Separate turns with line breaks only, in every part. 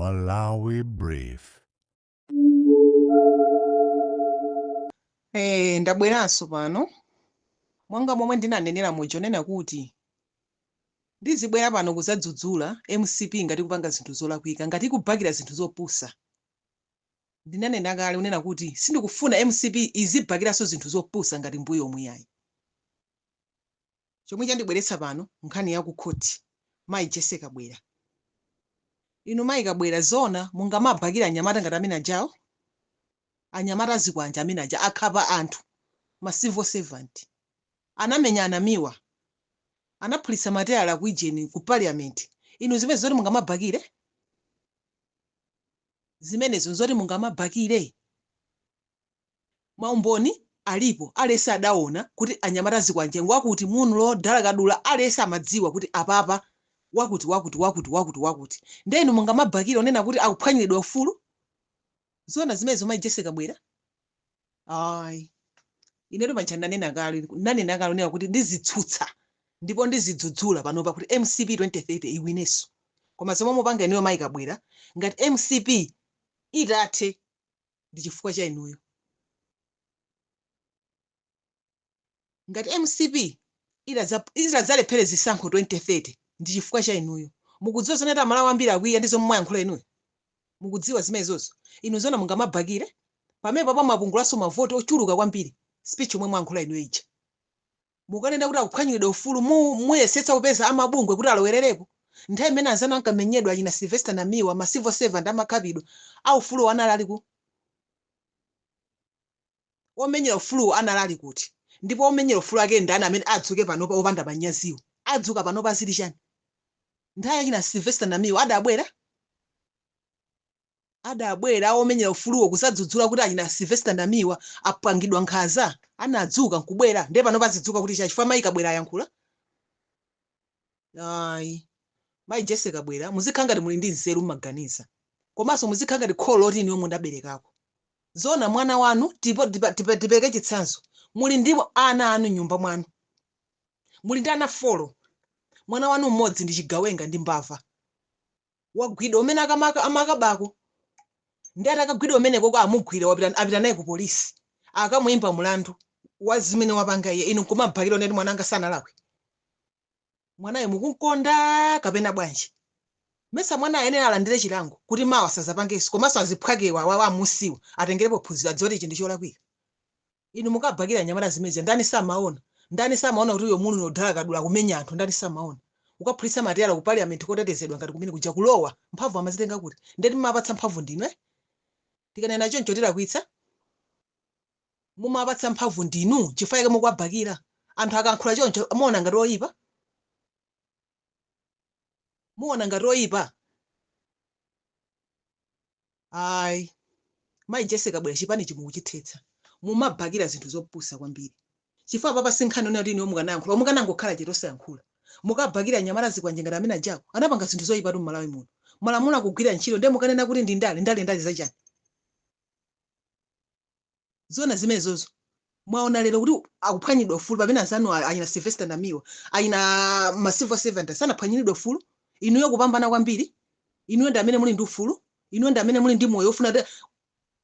Malawi Brief.
Ndabweranso pano mwanga momwe ndinanenera muja nena kuti ndizibwera pano kuzadzudzula MCP ngati kupanga zinthu zolakwika ngati kubhakira zinthu zopusa. Ndinanena kale unena kuti sindikufuna MCP izibhakiranso zinthu zopusa ngati mbuyo omwe yayi. Chomwe chandibweretsa pano nkhani ya ku khoti mayi Jesse Kabwera. Inu mayi Kabwera zona mungamabhakira anyamata ngati amene ajawo, anyamata azikwanja amene aja akhapa anthu ma civil servant anamenya anamiwa anaphulitsa mateyala ku ijeni ku parliament. Inu zimene zoti mungamabhakire, zimenezo zoti mungamabhakire, maumboni alipo alese adaona kuti anyamata azikwanje wakuti muno lodala kadula alese amadziwa kuti apapa wakuti wakuti wakuti wakuti wakuti ndenu mungamabhakire onena kuti akuphwanyiridwa ufulu zona zimenezo mayi Jesse Kabwera. Ayi inetu manja nanena kale unena kuti ndizitsutsa ndipo ndizidzudzula panopa kuti MCP 2030 iwineso. Koma zomwe mupanga inuyo mayi Kabwera ngati MCP itathe ndi chifukwa cha inuyo. Ngati MCP idzalephere zisankho 2030 ndi chifukwa cha inuyo. Mukudziwa zoneta Malawi ambiri akwiya ndi zomwe mwayankhula inuyo. Mukudziwa zimenezozo. Inu zona mungamabhakire pamene papa mwapungulaso mavoti ochuluka kwambiri speech omwe mwayankhula inuyo ija. Mukanena kuti akuphwanyiridwa ufulu muyesetsa kupeza amabungwe kuti alowererepo. Nthawi imene anzanu ankamenyedwa achina Sylvester Namiwa ma civil servant amakhalidwe aufulu analali ku omenyera ufulu analali kuti ndipo omenyera ufulu ake ndani amene adzuke panopa opanda manyaziwo adzuka panopa zili chani. Nthawi achina Sylvester Namiwa adabwera omenyera ufuluwo kusadzudzula kuti achina Sylvester Namiwa apangidwa nkhaza anadzuka nkubwera ndiye panopa zidzuka kuti chifukwa mayi Kabwera ayankhula. Ayi mayi Jesse Kabwera muzikhala ngati muli ndi nzeru mmaganiza komanso muzikhala ngati kholo loti iniwo mudaberekako. Zona mwana wanu tipeke chitsanzo muli ndi ana anu nyumba mwanu, muli ndi ana 4, mwana wanu mmodzi ndi chigawenga ndi mbava wagwidwa umene amakabako ndi atakagwidwa umeneko amugwira apita naye ku polisi akamuyimba mulandu wa zimene wapanga iye. Inu kumabhakira oneti mwananga sanalakwe, mwanayo mukunkonda kapena bwanji. Mesa mwana ayenera alandire chilango kuti mawa sazapangenso komanso aziphwakewa wamusiwa atengerepo phunziro adzoti ichi ndi cholakwika. Inu mukabhakira anyamata zimezi ndani samaona kuti uyo munthu nodala kadula kumenya anthu ndani samaona. Ukaphulitsa mateyala ku parliament kotetezedwa ngati kumene kuja kulowa mphamvu amazitenga kuti ndeti mumapatsa mphamvu ndinu tikanena choncho tilakwitsa mumapatsa mphamvu ndinu chifukwa mukabhakira anthu akankhula choncho muona ngati oyipa, muona ngati oyipa. Ayi mayi Jesse Kabwera chipani chimukuchithetsa mumabhakira zinthu zopusa kwambiri chifukwa papa sinkhani ona kuti iniwo mukanayankhula mukanangokhala chete osayankhula. Mukabhakira anyamata zikwanje ngati amene ajawo anapanga zinthu zoyipa tu m'Malawi muno. Malamulo akugwira ntchito ndiye mukanena kuti ndi ndale zachani. Zona zimenezozo mwaona lero kuti akuphwanyidwa ufulu pamene anzanu achina Sylvester Namiwa achina ma civil servant sanaphwanyiridwe ufulu. Inuyo kupambana kwambiri, inuyo ndi amene muli ndi ufulu, inuyo ndi amene muli ndi moyo ofuna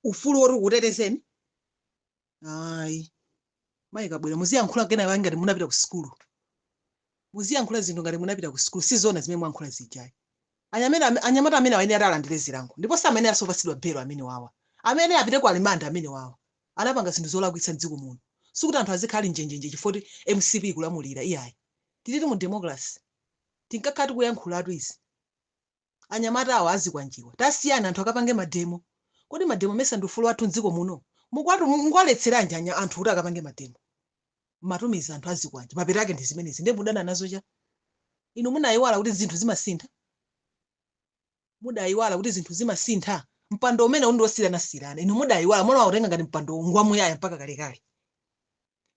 ufulu woti ukutetezeni. Ayi mayi Kabwera muziyankhula kena ngati munapita ku sikulu, muziyankhula zinthu ngati munapita ku sikulu, si zona zimene mwankhula zijayi. Anyamata amene ayenera alandire zilango ndipo sa amene asopatsidwa belo amene wawa amene apite ku alimanda amene wawa anapanga zinthu zolakwitsa m'dziko muno. Sikuti anthu azikhala njenjenje chifukwa MCP kulamulira iyayi. Tititi mu democracy tinkakhala tikuyankhulatu izi. Anyamata awo azikwanjiwa tasiyana anthu akapange mademo. Kodi mademo mesa ndi ufulu wathu m'dziko muno mungwaletseranji anthu kuti akapange mademo matumiza anthu azikwanja mapeta ake ndi zimenezi ndiye mudana nazo cha. Inu munayiwala kuti zinthu zimasintha, mudayiwala kuti zinthu zimasintha. Mpando umene undosirana inu mudayiwala mwana wakutenga ngati mpando ngwamuyaya mpaka kalekale.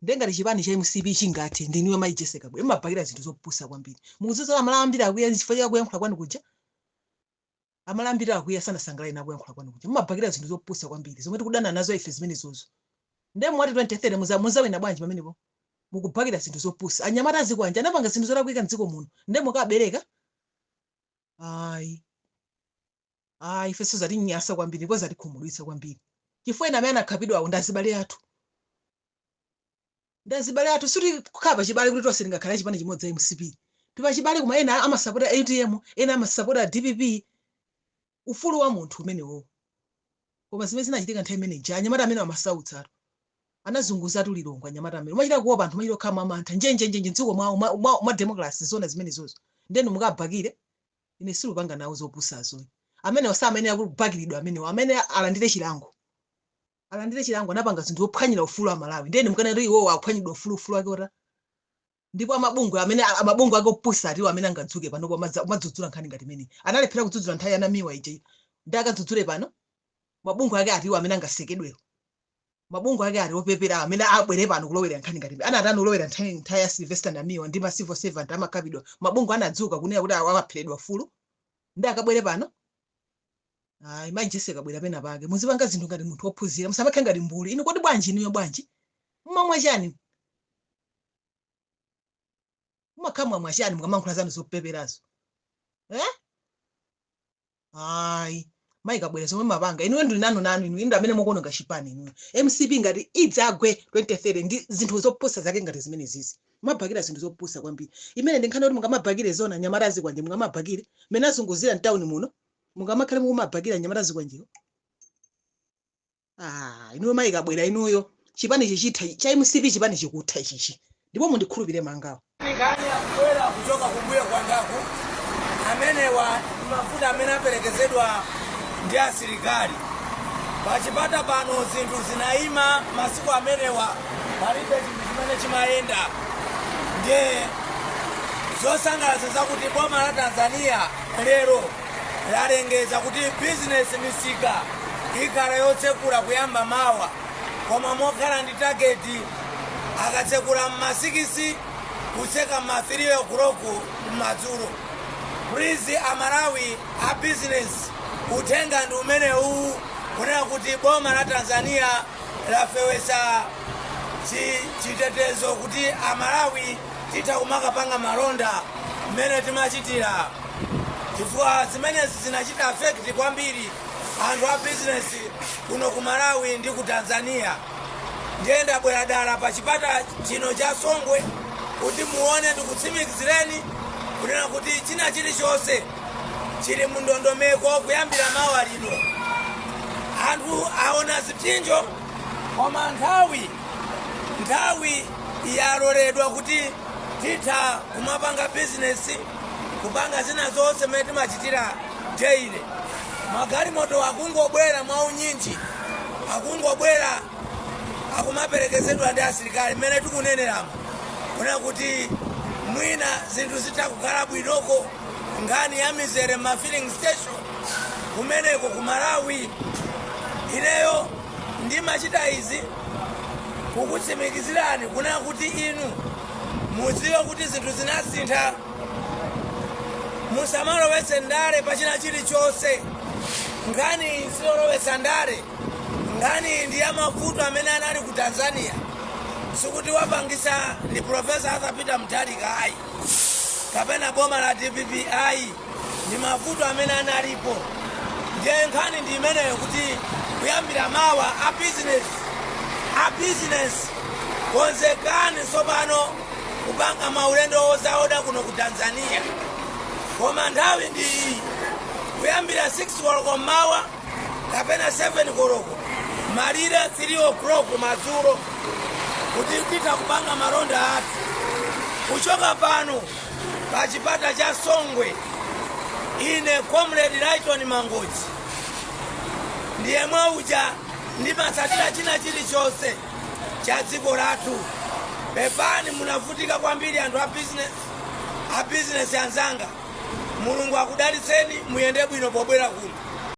Ndiye ngati chipani cha MCP chingati ndi niwe mayi Jesse Kabwera mumabhakira zinthu zopusa kwambiri. Mukudziwa Amalawi ambiri akwiya chifukwa cha kuyankhula kwanu kuja. Amalawi ambiri akwiya sanasangalale na kuyankhula kwanu kuja. Mumabhakira zinthu zopusa kwambiri zomwe tikudana nazo ife zimenezozo. Ndiye mwati 2030 muzawina bwanji pamenepo mukubhakira zinthu zopusa. Anyamata azikwanja anapanga zinthu zolakwika m'dziko muno ndiye mukabereka. Ayi ifeso zati nyasa kwambiri kwa zati khumudwitsa kwambiri chifukwa ena amene akhapidwa awo ndazibale athu sikuti kukhala pachibale kuti tonse tingakhala chipani chimodzi ya MCP tipachibale kuma ena amasapota ATM ena amasapota DPP ufulu wa munthu umenewo koma zimene zinachitika nthawi imeneyi anyamata amene amasautsa anazunguza tulilongo anyamata amene umachita kuopa anthu machita kukhala mamantha njenjenje mdziko mwa democracy zona zimene zozo ndenu mukabhakire ine silupanga nawo zopusazo amene osamene akubakiridwa amene alandire chilango anapanga zinthu zophwanyira ufulu wa Malawi ndenu mukanati iwo aphwanyidwa ufulu wake ota ndipo amabungu ake opusa atiwo amene angadzuke pano madzudzula nkhani ngati imene analephera kudzudzula nthawi yanamiwa ije ndi akadzudzule pano mabungu ake atiwo amene angasekedwero mabungu ake ati opepera amene abwere pano kulowera nkhani ngati imene anatani ulowera nthawi ya Sylvester Namiwa ndi ma civil servant amakapidwa mabungu anadzuka kunena kuti awaphiredwa ufulu ndi akabwere pano imanjese kabwera pena pake muzipanga zinthu ngati munthu ophunzira musamakhe ngati mbuli ino kodi bwanji niyo bwanji mmamwa chani mumakhamwa mwachani mukamankhula zanu zopeperazo mayi kabwera zomwe mapanga inuyo ndili nanu inu indi amene mukuononga chipani inuyo MCP ngati idzagwe 2030 ndi zinthu zopusa zake ngati zimene zizi mabhakira zinthu zopusa kwambiri imene ndinkhana kuti mungamabhakire zona nyamarazi kwanje mungamabhakire mene azunguzira mtawuni muno mungamakhale mukumabhakira nyamarazi kwanjeyo inuyo mayi kabwera inuyo chipani chichitha cha MCP chipani chikutha ichichi ndipo mundikhulupirire mangawo
ngani akwera kuchoka kumbuyo kwandako amenewa mafuta amene aperekezedwa ndi asilikali pachipata pano zinthu zinaima masiku amenewa palibe chinthu chimene chimayenda ndiye zosangalatsa zakuti boma la Tanzania lero lalengeza kuti bizinesi misika ikhala yotsekula kuyamba mawa koma mokhala ndi tageti akatsekula m'masikisi kutseka m'ma3 o'clock m'madzulo. Please Amalawi a business utenga ndi umenewu kunena kuti boma la Tanzania lafewesa chitetezo kuti Amalawi titakumakapanga malonda mmene timachitira chifukwa zimene zinachita affect kwambiri anthu a business kuno ku Malawi ndi ku Tanzania. Ndiyenda bwera dala pa chipata chino cha Songwe kuti muone ndikutsimikizireni kunena kuti china chilichonse chili mundondomeko kuyambira mawa lino. Anthu aona zipsinjo koma nthawi yaloledwa kuti titha kumapanga bizinesi kupanga zina zonse mmene timachitira daily. Magalimoto akungobwera mwaunyinji akungobwera akumaperekezedwa ndi asilikali mmene tikuneneramo kunena kuti mwina zinthu zitakukhala bwinoko ngani ya mizere ma filling station kumeneko ku Malawi. Ineyo ndimachita izi kukutsimikizirani kunena kuti inu mudziwe kuti zinthu zinasintha. Musamalowetse ndale pachina chilichonse ngani silowetsa ndale ngani ndi ya mavuto amene anali ku Tanzania sikuti wapangisa ndi Professor Arthur Peter Mutharika ayi kapena boma la DPP ayi ndi mavuto amene analipo. Ndiye nkhani ndi imeneyo kuti kuyambira mawa a business konzekani tsopano kupanga maulendo ozaoda kuno ku Tanzania. Koma nthawi ndi kuyambira 6 koloko mawa kapena 7 koloko malire 3 o'clock madzulo kuti titha kupanga malonda athu kuchoka pano pa chipata cha Songwe. Ine Comrade Lighton Mangochi ndiye mwauja ndimasatira china chilichonse cha dziko lathu. Pepani munavutika kwambiri anthu a business anzanga. Mulungu akudalitseni muyende bwino pobwera kuno.